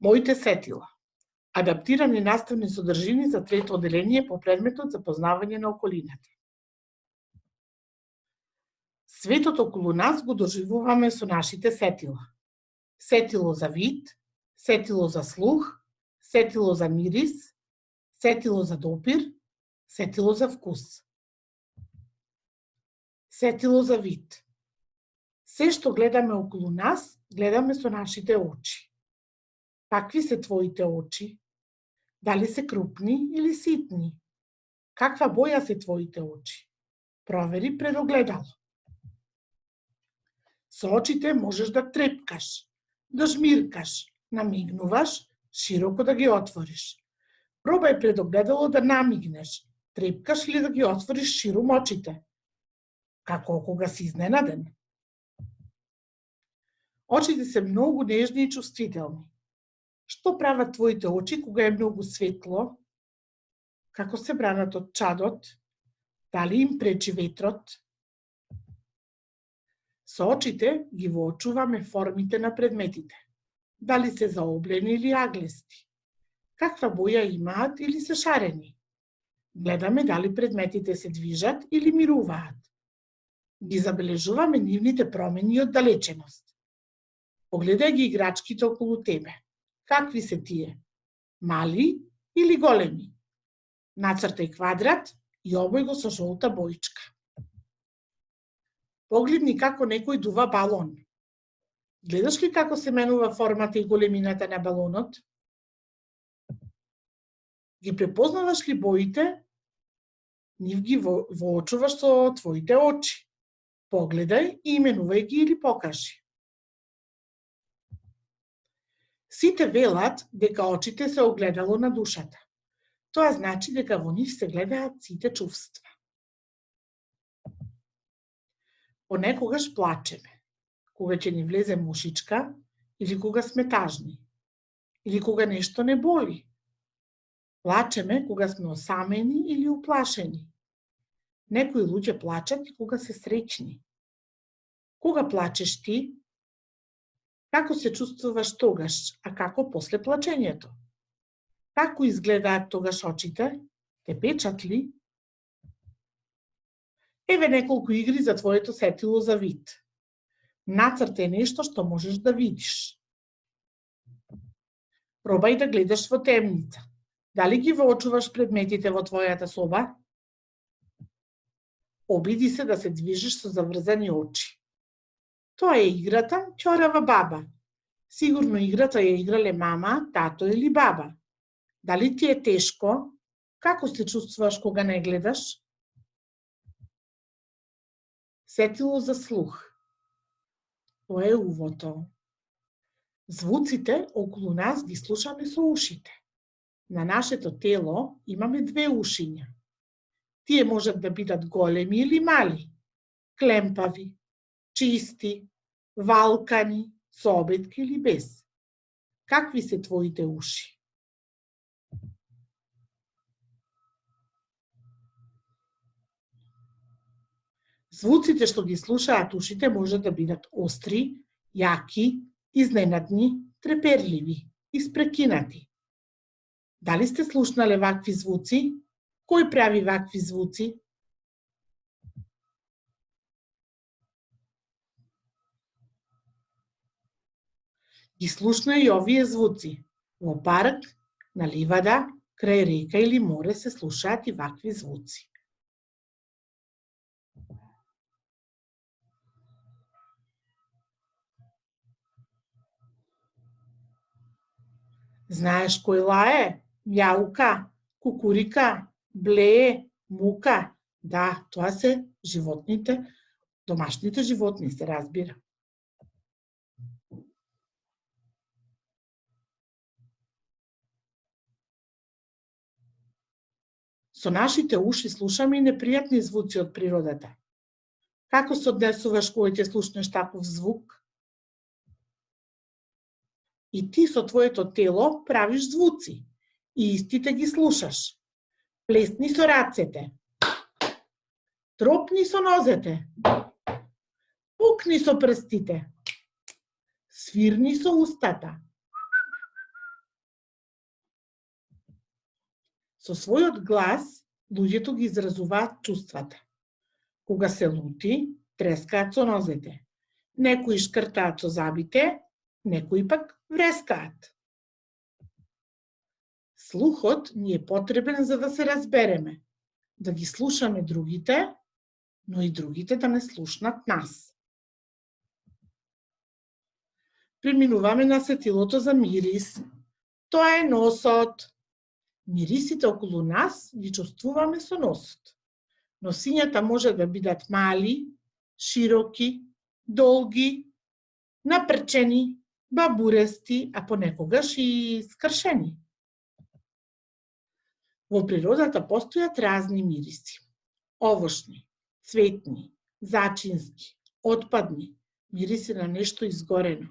Моите сетила. Адаптирани наставни содржини за трето оделение по предметот за познавање на околината. Светот околу нас го доживуваме со нашите сетила. Сетило за вид, сетило за слух, сетило за мирис, сетило за допир, сетило за вкус. Сетило за вид. Се што гледаме околу нас, гледаме со нашите очи. Какви се твоите очи? Дали се крупни или ситни? Каква боја се твоите очи? Провери пред огледало. Со очите можеш да трепкаш, да жмиркаш, намигнуваш, широко да ги отвориш. Пробај пред огледало да намигнеш, трепкаш или да ги отвориш широм очите. Како кога си изненаден. Очите се многу нежни и чувствителни. Што прават твоите очи кога е многу светло? Како се бранат од чадот? Дали им пречи ветрот? Со очите ги воочуваме формите на предметите. Дали се заоблени или аглести? Каква боја имаат или се шарени? Гледаме дали предметите се движат или мируваат. Ги забележуваме нивните промени и оддалеченост. Погледај ги играчките околу тебе. Какви се тие? Мали или големи? Нацртај квадрат и обој го со жолта боичка. Погледни како некој дува балон. Гледаш ли како се менува формата и големината на балонот? Ги препознаваш ли боите? Нив ги воочуваш со твоите очи. Погледај и именувај ги или покажи. Сите велат дека очите се огледало на душата. Тоа значи дека во нив се гледаат сите чувства. Понекогаш плачеме, кога ќе ни влезе мушичка, или кога сме тажни, или кога нешто не боли. Плачеме кога сме осамени или уплашени. Некои луѓе плачат и кога се среќни. Кога плачеш ти? Како се чувствуваш тогаш, а како после плачењето? Како изгледаат тогаш очите? Те печат ли? Еве неколку игри за твоето сетило за вид. Нацртај нешто што можеш да видиш. Пробај да гледаш во темница. Дали ги воочуваш предметите во твојата соба? Обиди се да се движиш со заврзани очи. Тоа е играта Ќорава баба. Сигурно играта ја играле мама, тато или баба. Дали ти е тешко? Како се чувствуваш кога не гледаш? Сетило за слух. Тоа е увото. Звуците околу нас ги слушаме со ушите. На нашето тело имаме две ушиња. Тие можат да бидат големи или мали, клемпави, чисти, валкани, со обетки или без. Какви се твоите уши? Звуците што ги слушаат ушите може да бидат остри, јаки, изненадни, треперливи, испрекинати. Дали сте слушнале вакви звуци? Кој прави вакви звуци? Ги слушна и овие звуци. Во парк, на ливада, крај река или море се слушаат и вакви звуци. Знаеш кој лае? Мјаука, кукурика, блее, мука. Да, тоа се животните, домашните животни се разбира. Со нашите уши слушаме и непријатни звуци од природата. Како се однесуваш кога ќе слушнеш таков звук? И ти со твоето тело правиш звуци и истите ги слушаш. Плесни со рацете. Тропни со нозете. Пукни со прстите. Свирни со устата. Со својот глас, луѓето ги изразуваат чувствата. Кога се лути, трескаат со нозете. Некои шкртаат со забите, некои пак врескаат. Слухот ни е потребен за да се разбереме, да ги слушаме другите, но и другите да не слушнат нас. Преминуваме на сетилото за мирис. Тоа е носот. Мирисите околу нас ги чувствуваме со носот. Носињата може да бидат мали, широки, долги, напрчени, бабурести, а понекогаш и скршени. Во природата постојат разни мириси. Овошни, цветни, зачински, отпадни, мириси на нешто изгорено.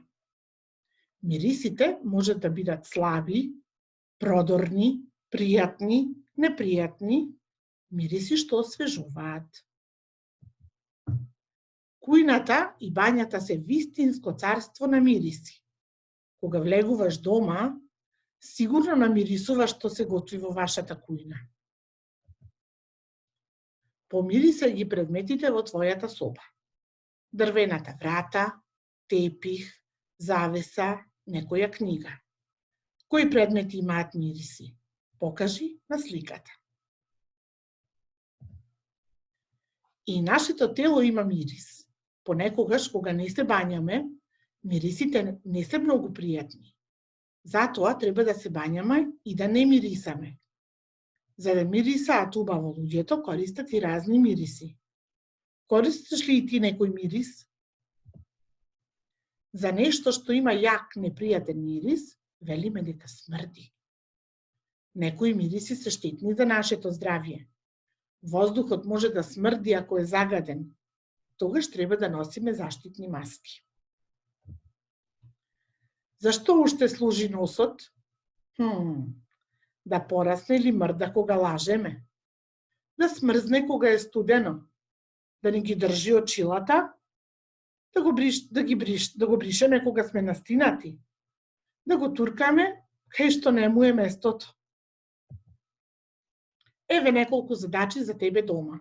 Мирисите може да бидат слаби, продорни, пријатни, непријатни, мириси што освежуваат. Кујната и бањата се вистинско царство на мириси. Кога влегуваш дома, сигурно намирисуваш што се готви во вашата кујна. Помирисе ги предметите во твојата соба. Дрвената врата, тепих, завеса, некоја книга. Кои предмети имаат мириси? Покажи на сликата. И нашето тело има мирис. Понекогаш, кога не се бањаме, мирисите не се многу пријатни. Затоа треба да се бањаме и да не мирисаме. За да мирисаат убаво луѓето, користат и разни мириси. Користиш ли и ти некој мирис? За нешто што има јак непријатен мирис, велиме дека смрди. Некои мириси се штетни за нашето здравје. Воздухот може да смрди ако е загаден. Тогаш треба да носиме заштитни маски. Зашто уште служи носот? Да порасне или мрда кога лажеме? Да смрзне кога е студено? Да ни ги држи очилата? Да го бришеме кога сме настинати? Да го туркаме кај што не му е местото? Еве неколку задачи за тебе дома.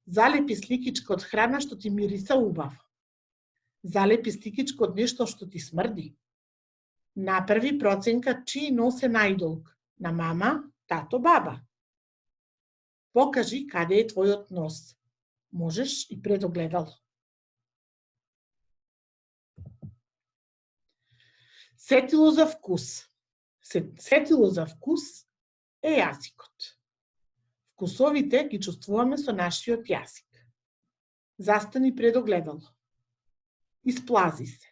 Залепи сликичка од храна што ти мириса убаво. Залепи сликичка од нешто што ти смрди. Направи проценка чиј нос е најдолг. На мама, тато, баба. Покажи каде е твојот нос. Можеш и пред огледало. Сетило за вкус. Сетило за вкус е јазикот. Вкусовите ги чувствуваме со нашиот јазик. Застани пред огледало. Исплази се.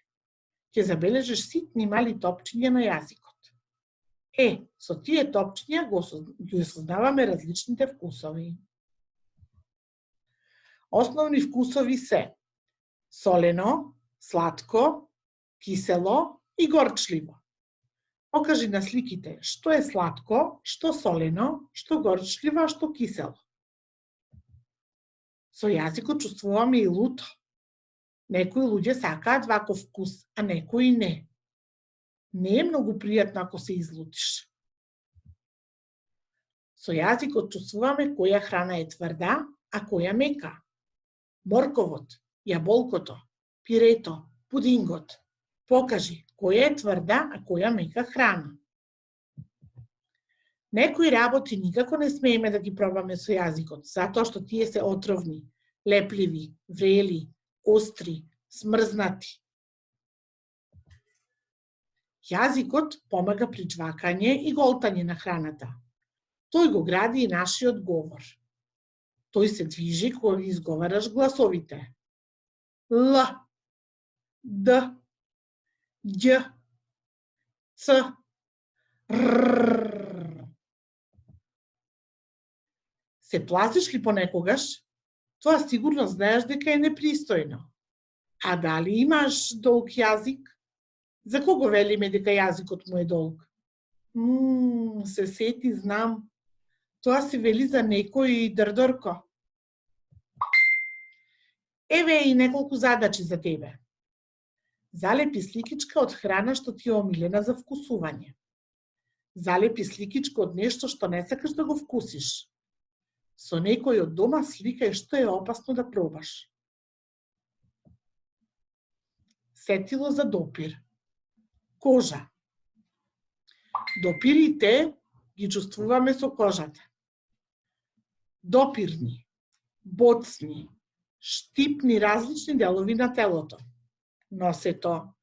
Ќе забележиш ситни мали топчиња на јазикот. Со тие топчиња ги осознаваме различните вкусови. Основни вкусови се солено, сладко, кисело и горчливо. Покажи на сликите што е сладко, што солено, што горчливо, што кисело. Со јазикот чувствуваме и луто. Некои луѓе сакаат ваков вкус, а некои не. Не е многу пријатно ако се излутиш. Со јазикот чувствуваме која храна е тврда, а која мека. Морковот, јаболкото, пирето, пудингот. Покажи која е тврда, а која мека храна. Некои работи никако не смееме да ги пробаме со јазикот, затоа што тие се отровни, лепливи, врели, остри, смрзнати. Јазикот помага при жвакање и голтање на храната. Тој го гради и нашиот говор. Тој се движи кога ги изговараш гласовите. Л, Д, Ѓ, Ц, Р. Се плашиш ли понекогаш? Тоа сигурно знаеш дека е непристојно. А дали имаш долг јазик? За кого велиме дека јазикот му е долг? Се сети, знам. Тоа се вели за некој дрдорко. Еве и неколку задачи за тебе. Залепи сликичка од храна што ти е омилена за вкусување. Залепи сликичка од нешто што не сакаш да го вкусиш. Со некој од дома сликај што е опасно да пробаш. Сетило за допир. Кожа. Допирите ги чувствуваме со кожата. Допирни, боцни, штипни различни делови на телото. Носето,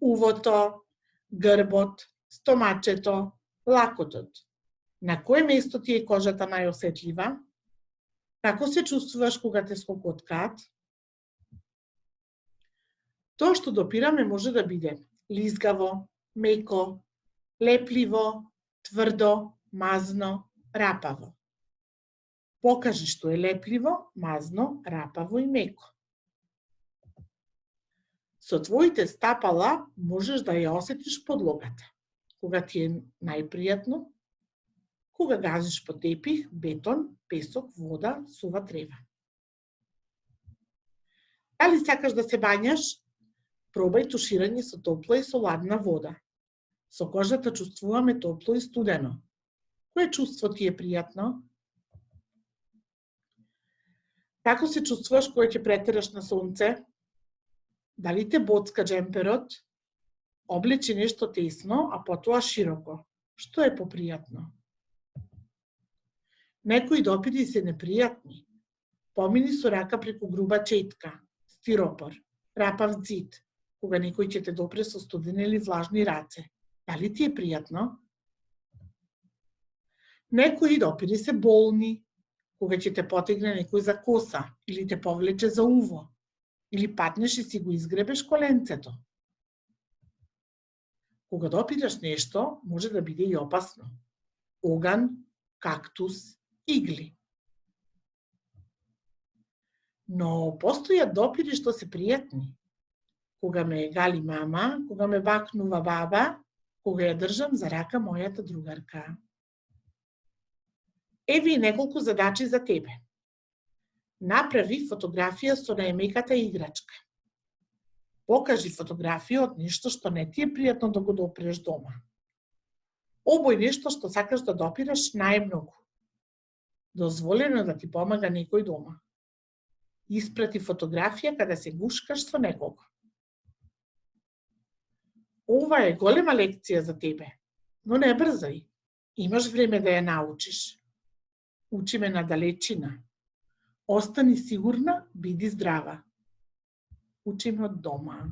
увото, грбот, стомачето, лакотот. На кое место ти е кожата најосетлива? Како се чувствуваш кога те скокоткаат? Тоа што допираме може да биде лизгаво, меко, лепливо, тврдо, мазно, рапаво. Покажи што е лепливо, мазно, рапаво и меко. Со твоите стапала можеш да ја осетиш подлогата. Кога ти е најпријатно, кога газиш по тепих, бетон, песок, вода, сува трева. Дали сакаш да се бањаш? Пробај туширање со топла и со ладна вода. Со кожата чувствуваме топло и студено. Кое чувство ти е пријатно? Како се чувствуваш кога ќе претераш на сонце? Дали те боцка джемперот? Облечи нешто тесно, а потоа широко. Што е попријатно? Некои допири се непријатни. Помини со рака преку груба четка, стиропор, рапав ѕид, кога некој ќе те допре со студени или влажни раце. Дали ти е пријатно? Некои допири се болни, кога ќе те потегне некој за коса или те повлече за уво, или патнеш и си го изгребеш коленцето. Кога допираш нешто, може да биде и опасно. Оган, кактус, игли. Но постојат допири што се пријатни. Кога ме гали мама, кога ме бакнува баба, кога ја држам за рака мојата другарка. Еви и неколку задачи за тебе. Направи фотографија со најмеката играчка. Покажи фотографија од нешто што не ти е пријатно да го допреш дома. Обој нешто што сакаш да допираш најмногу. Дозволено да ти помага некој дома. Испрати фотографија када се гушкаш со некого. Ова е голема лекција за тебе, но не брзај. Имаш време да ја научиш. Учи ме на далечина. Остани сигурна, биди здрава. Учиме од дома.